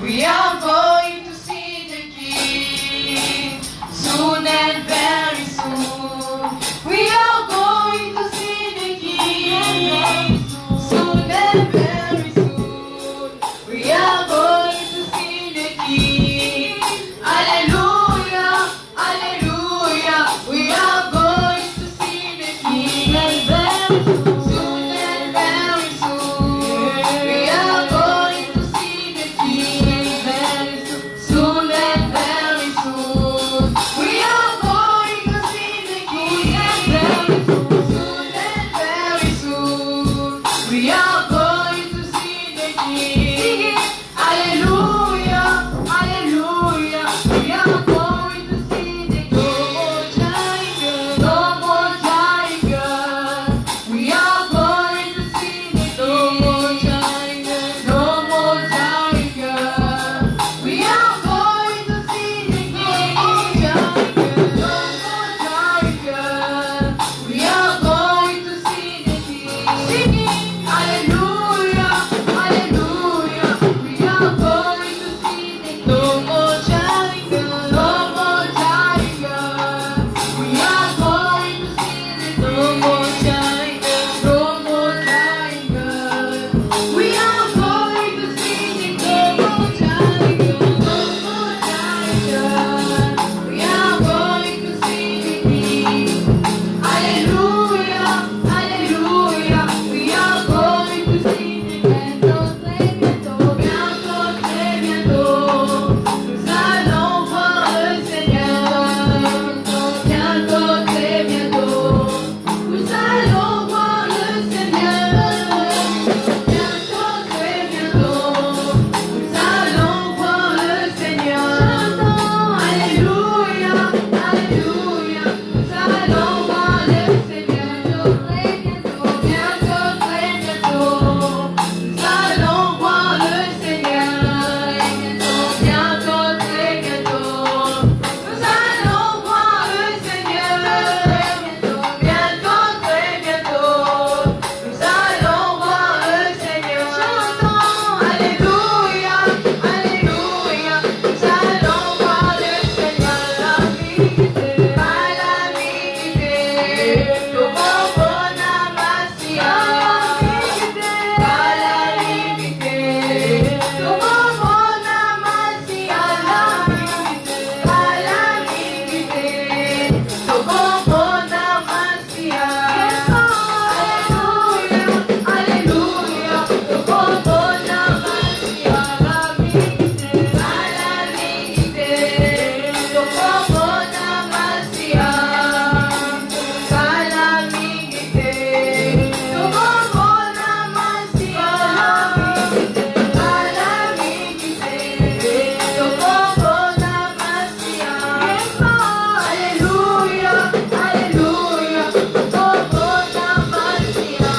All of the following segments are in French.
We are going to see the King soon and very soon. We are going to see the King soon and very soon. We are going to see the King. Hallelujah, hallelujah. We are going to see the King and very soon. Soon and very soon. We are going to see the King very soon. Soon and very soon. We are going to see the King very soon. Soon and very soon. We are going to see the King. Hallelujah, hallelujah. We are going to see the King. No more tiger. We are going to see the King. No more tiger. We are going to see the King. No more tiger. We are going to see the King. Hallelujah, hallelujah. We are going to see the King. No more tiger. No more tiger. We are going to see the King. No more tiger. No more tiger. We are going to see the King. No more tiger. No more tiger. We are going to see the King. Hallelujah, hallelujah. We are going to see the King. Bientôt, bientôt, très bientôt, nous allons voir le Seigneur. Bientôt, très bientôt, nous allons voir le Seigneur. Bientôt, très bientôt, nous allons voir le Seigneur. Alléluia, alléluia, nous allons voir le Seigneur. Bientôt, très bientôt, nous allons voir le Seigneur. Bientôt, très bientôt, nous allons voir le Seigneur. Bientôt, très bientôt, nous allons voir le Seigneur. Chantons, alléluia, alléluia, nous allons voir le Seigneur. Calamité, Tobona Masia. Calamité, Tobona Masia. Calamité, Tobona Masia. Alléluia, alléluia, Tobona Masia. Calamité, Tobona Masia. Calamité, Tobona Masia. Calamité, Tobona Masia. Alléluia, alléluia, Tobona Masia.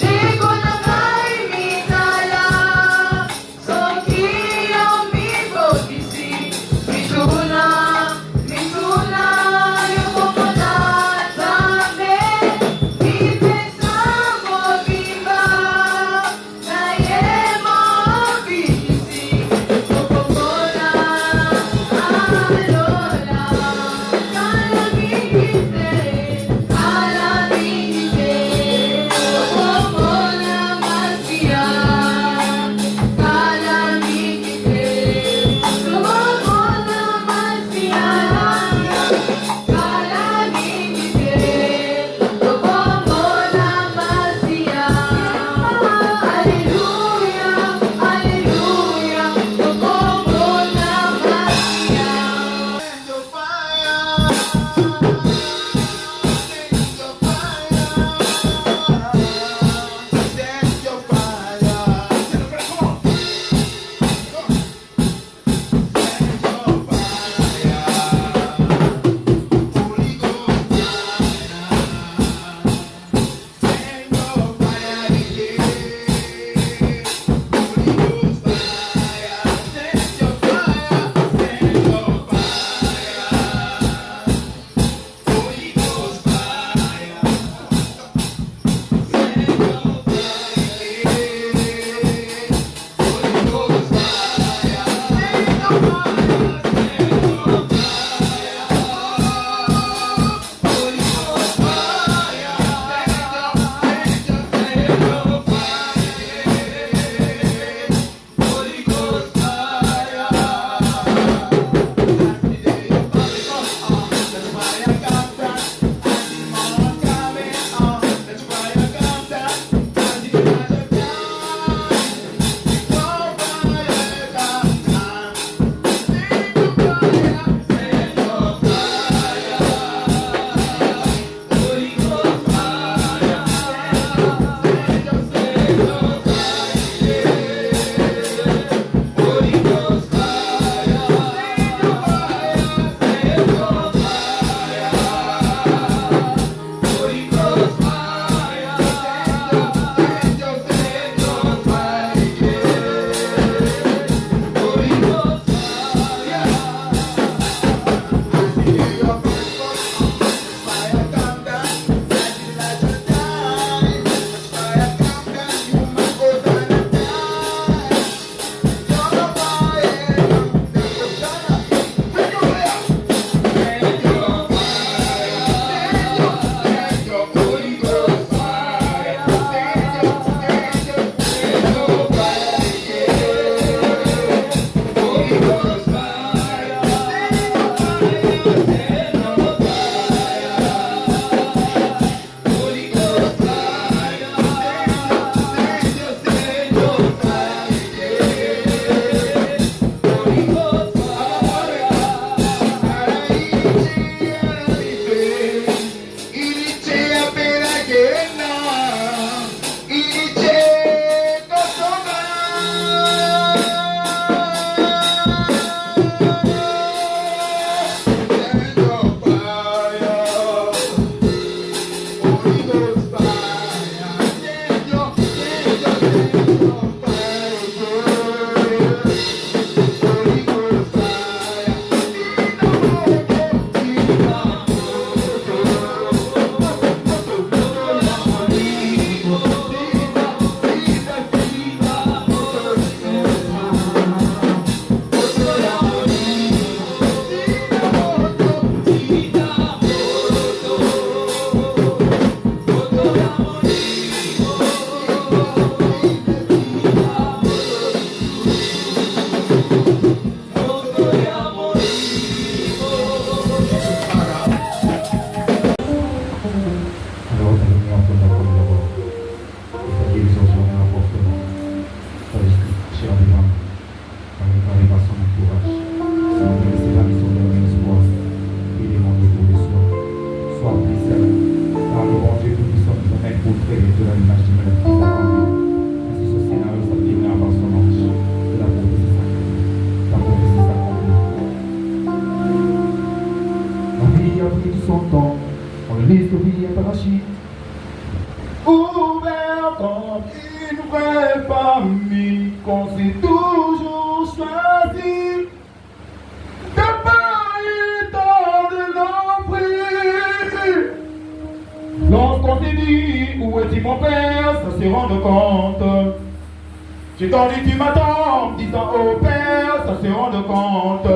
Negona vai me dar, só que eu me codici. Misuna, eu vou mandar também. Me pensamos viva, Nayema Obisi. Popopona, Alola, Calamite, Calamite, Popopona Masia. Calamite, Popopona Masia. Calamite, Popopona Masia. Aleluia, aleluia, Popopona Masia. découvrir un parachute. Ouvert dans une vraie famille qu'on s'est toujours choisi. De pas eu tant de l'enfrir. Lorsqu'on s'est dit où est-il mon père, ça s'est rendu compte. J'ai tendu du matin, me disant au père, ça s'est rendu compte.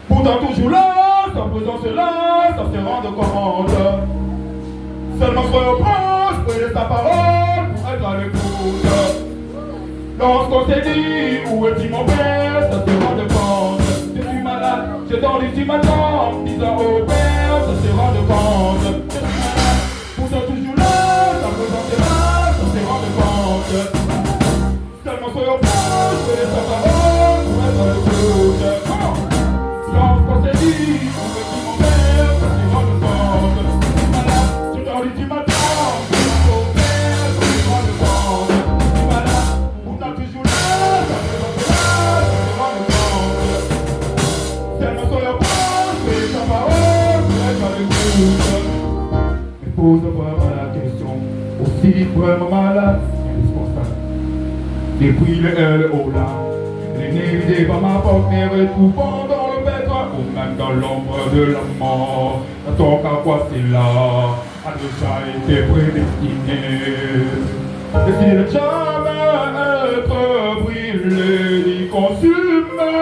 Pourtant toujours là, sans faisant cela, ça s'est rendu compte. Seulement soyons proches, prenez sa parole pour être à l'écoute. Lorsqu'on s'est dit où est-il mon père, ça s'est rendu compte. Je suis malade, j'ai tendu du matin, me disant au père, ça s'est rendu compte. Je suis malade, pourtant toujours là, sans faisant cela, ça s'est rendu compte. Seulement soyons proches, prenez sa parole pour être à l'écoute. Lorsqu'on s'est dit où est-il mon père, ça s'est rendu compte. Je suis malade, j'ai tendu du matin, me disant au père, ça s'est rendu compte. Je suis malade, pourtant toujours là, sans faisant cela, ça s'est rendu compte. Tellement soyons proches, prenez sa parole pour être à l'écoute. Mais pose vraiment la question, aussi vraiment malade, indispensable. Depuis le L au là, les nez vidés par ma porte, mais retrouvant dans le pétrin, ou même dans l'ombre de la mort. Tant qu'à quoi c'est là, a déjà été prédestiné. Destiné de jamais être brûlé ni consumé.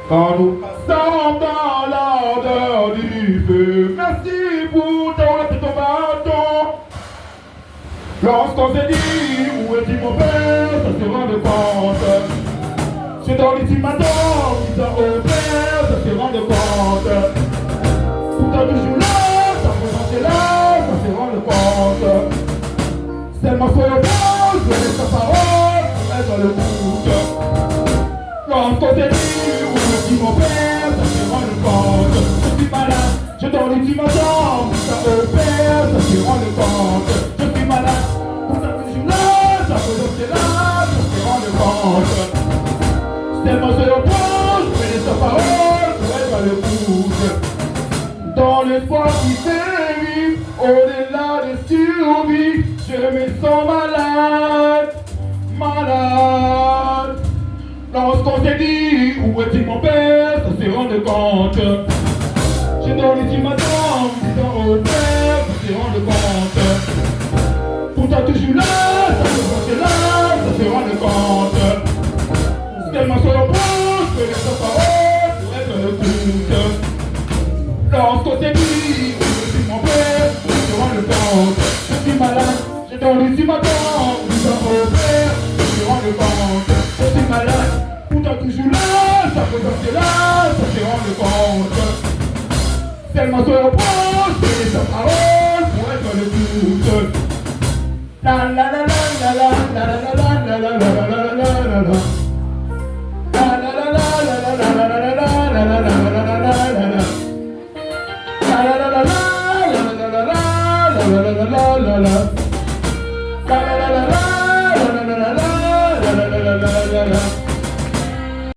Quand nous passons dans l'ardeur du feu, merci pour ton bâton. Lorsqu'on s'est dit où est-il mon père, ça s'est rendu compte. J'ai dormi du matin, disant au père, ça s'est rendu compte. Pourtant toujours là, ça faisait là, ça s'est rendu compte. Seulement soyons proches, je laisse sa parole pour être le bout. Lorsqu'on s'est dit où est-il mon père, ça s'est rendu compte. Je suis malade, j'ai dormi du matin, disant au père, ça s'est rendu compte. Je suis malade, pourtant toujours là, ça faisait là, ça s'est rendu compte. Tellement soyons proches, prenez sa parole pour être à l'écoute. Dans l'espoir qui fait vivre, au-delà des survies, je me sens malade, malade. Lorsqu'on s'est dit où est-il mon père, ça s'est rendu compte. J'ai dormi du matin, disant au père, ça s'est rendu compte. Pourtant toujours là, ça faisait là, ça s'est rendu compte. Tellement soyons proches, prenez sa parole pour être le doute. Lorsqu'on s'est dit où est-il mon père, ça s'est rendu compte. Je suis malade, j'ai dormi du matin, disant au père, ça s'est rendu compte. Je suis malade, pourtant toujours là, ça faisait là, ça s'est rendu compte. Tellement soyons proches, prenez sa parole pour être le doute. La la la la la la la la la la la la la la. La la la la